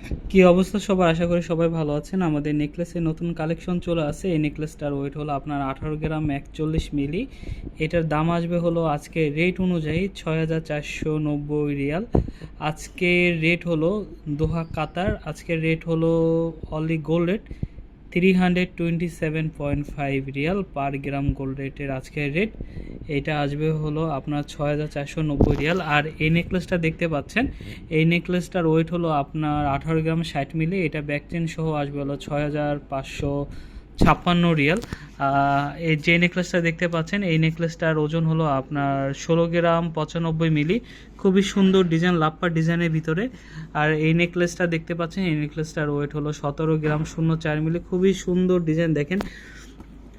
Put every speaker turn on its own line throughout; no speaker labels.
কি অবস্থা সবার, আশা করি সবাই ভালো আছেন। আমাদের নেকলেসের নতুন কালেকশন চলে আসে। এই নেকলেসটার ওয়েট হলো আপনার 18 গ্রাম 41 মিলি। এটার দাম আসবে হলো আজকে রেট অনুযায়ী 6490 রিয়াল। আজকের রেট হলো দোহা কাতার, আজকের রেট হলো অনলি গোল্ড রেট 327.5 রিয়াল পার গ্রাম গোল্ড রেটের আজকের রেট। এটা আসবে হলো আপনার 6490 রিয়াল। আর এই নেকলেসটা দেখতে পাচ্ছেন, এই নেকলেসটার ওয়েট হলো আপনার 18 গ্রাম 60 মিলি। এটা ব্যাক চেন সহ আসবে হলো 6556 রিয়াল। এই যে নেকলেসটা দেখতে পাচ্ছেন, এই নেকলেসটার ওজন হলো আপনার 16 গ্রাম 95 মিলি। খুবই সুন্দর ডিজাইন, লাপ্পা ডিজাইনের ভিতরে। আর এই নেকলেসটা দেখতে পাচ্ছেন, এই নেকলেসটার ওয়েট হলো 17 গ্রাম 04 মিলি। খুবই সুন্দর ডিজাইন, দেখেন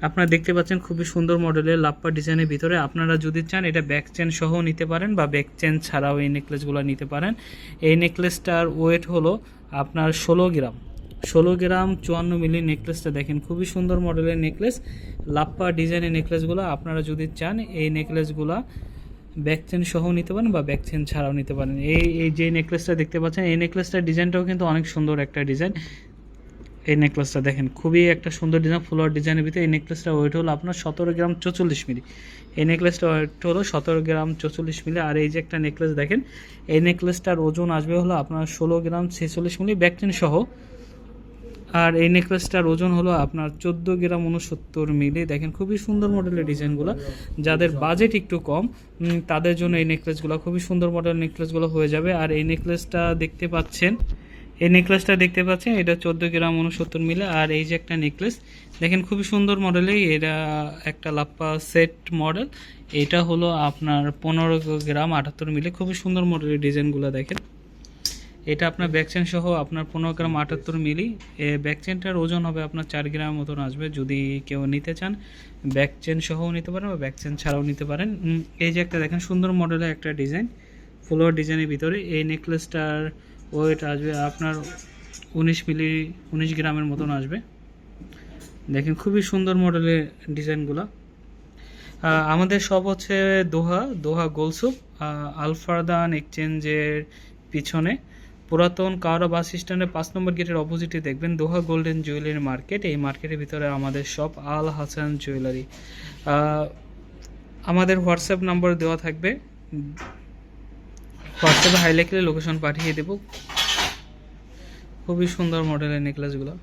আপনারা দেখতে পাচ্ছেন, খুবই সুন্দর মডেলের লাপ্পা ডিজাইনের ভিতরে। আপনারা যদি চান এটা ব্যাক চেন সহ নিতে পারেন বা ব্যাক চেন ছাড়াও এই নেকলেসগুলো নিতে পারেন। এই নেকলেসটার ওয়েট হলো আপনার 16 গ্রাম 54 মিলি। নেকলেসটা দেখেন, খুবই সুন্দর মডেলের নেকলেস, লাপ্পা ডিজাইনের নেকলেসগুলো। আপনারা যদি চান এই নেকলেসগুলো ব্যাক চেন সহ নিতে পারেন বা ব্যাক চেন ছাড়াও নিতে পারেন। এই যে নেকলেসটা দেখতে পাচ্ছেন, এই নেকলেসটার ডিজাইনটাও কিন্তু অনেক সুন্দর একটা ডিজাইন। এই নেকলেসটা দেখেন, খুবই একটা সুন্দর ডিজাইন, ফ্লোয়ার ডিজাইনের ভিতরে। এই নেকলেসটা ওয়েট হলো আপনার 17 গ্রাম 44 মিলি। এই নেকলেসটা ওয়েট হলো 17 গ্রাম 44 মিলি। আর এই যে একটা নেকলেস দেখেন, এই নেকলেসটার ওজন আসবে হলো আপনার 16 গ্রাম 46 মিলি ব্যাক চেন সহ। আর এই নেকলেসটার ওজন হলো আপনার 14 গ্রাম 69 মিলি। দেখেন খুবই সুন্দর মডেলের ডিজাইনগুলো। যাদের বাজেট একটু কম তাদের জন্য এই নেকলেসগুলো, খুবই সুন্দর মডেলের নেকলেসগুলো হয়ে যাবে। আর এই নেকলেসটা দেখতে পাচ্ছেন, এটা 14 গ্রাম 69 মিলি। আর এই যে একটা নেকলেস দেখেন, খুবই সুন্দর মডেলের, এটা একটা লাপ্পা সেট মডেল। এটা হলো আপনার 15 গ্রাম 78 মিলি। খুবই সুন্দর মডেলের ডিজাইনগুলো দেখেন। এটা আপনার ব্যাকচেন সহ আপনার 15 গ্রাম 78 মিলি। ব্যাকচেনটার ওজন হবে আপনার 4 গ্রাম মতন আসবে। যদি কেউ নিতে চান ব্যাকচেন সহও নিতে পারেন বা ব্যাকচেন ছাড়াও নিতে পারেন। এই যে একটা দেখেন সুন্দর মডেলের একটা ডিজাইন, ফ্লোয়ার ডিজাইনের ভিতরে। এই নেকলেসটার ওয়েট আসবে আপনার 19 গ্রামের মতন আসবে। দেখেন খুবই সুন্দর মডেলের ডিজাইনগুলো। আমাদের সব হচ্ছে দোহা গোলসুপ, আলফারদান এক্সচেঞ্জের পিছনে, পুরাতন কাওড়া বাস স্ট্যান্ডের 5 নম্বর গেটের অপোজিটে দেখবেন দোহা গোল্ডেন জুয়েলারি মার্কেট। এই মার্কেটের ভিতরে আমাদের শপ আল হাসান জুয়েলারি। আমাদের হোয়াটসঅ্যাপ নাম্বার দেওয়া থাকবে, হোয়াটসঅ্যাপে হাইলাইট করে লোকেশন পাঠিয়ে দেবো। খুবই সুন্দর মডেলের নেকলেসগুলো।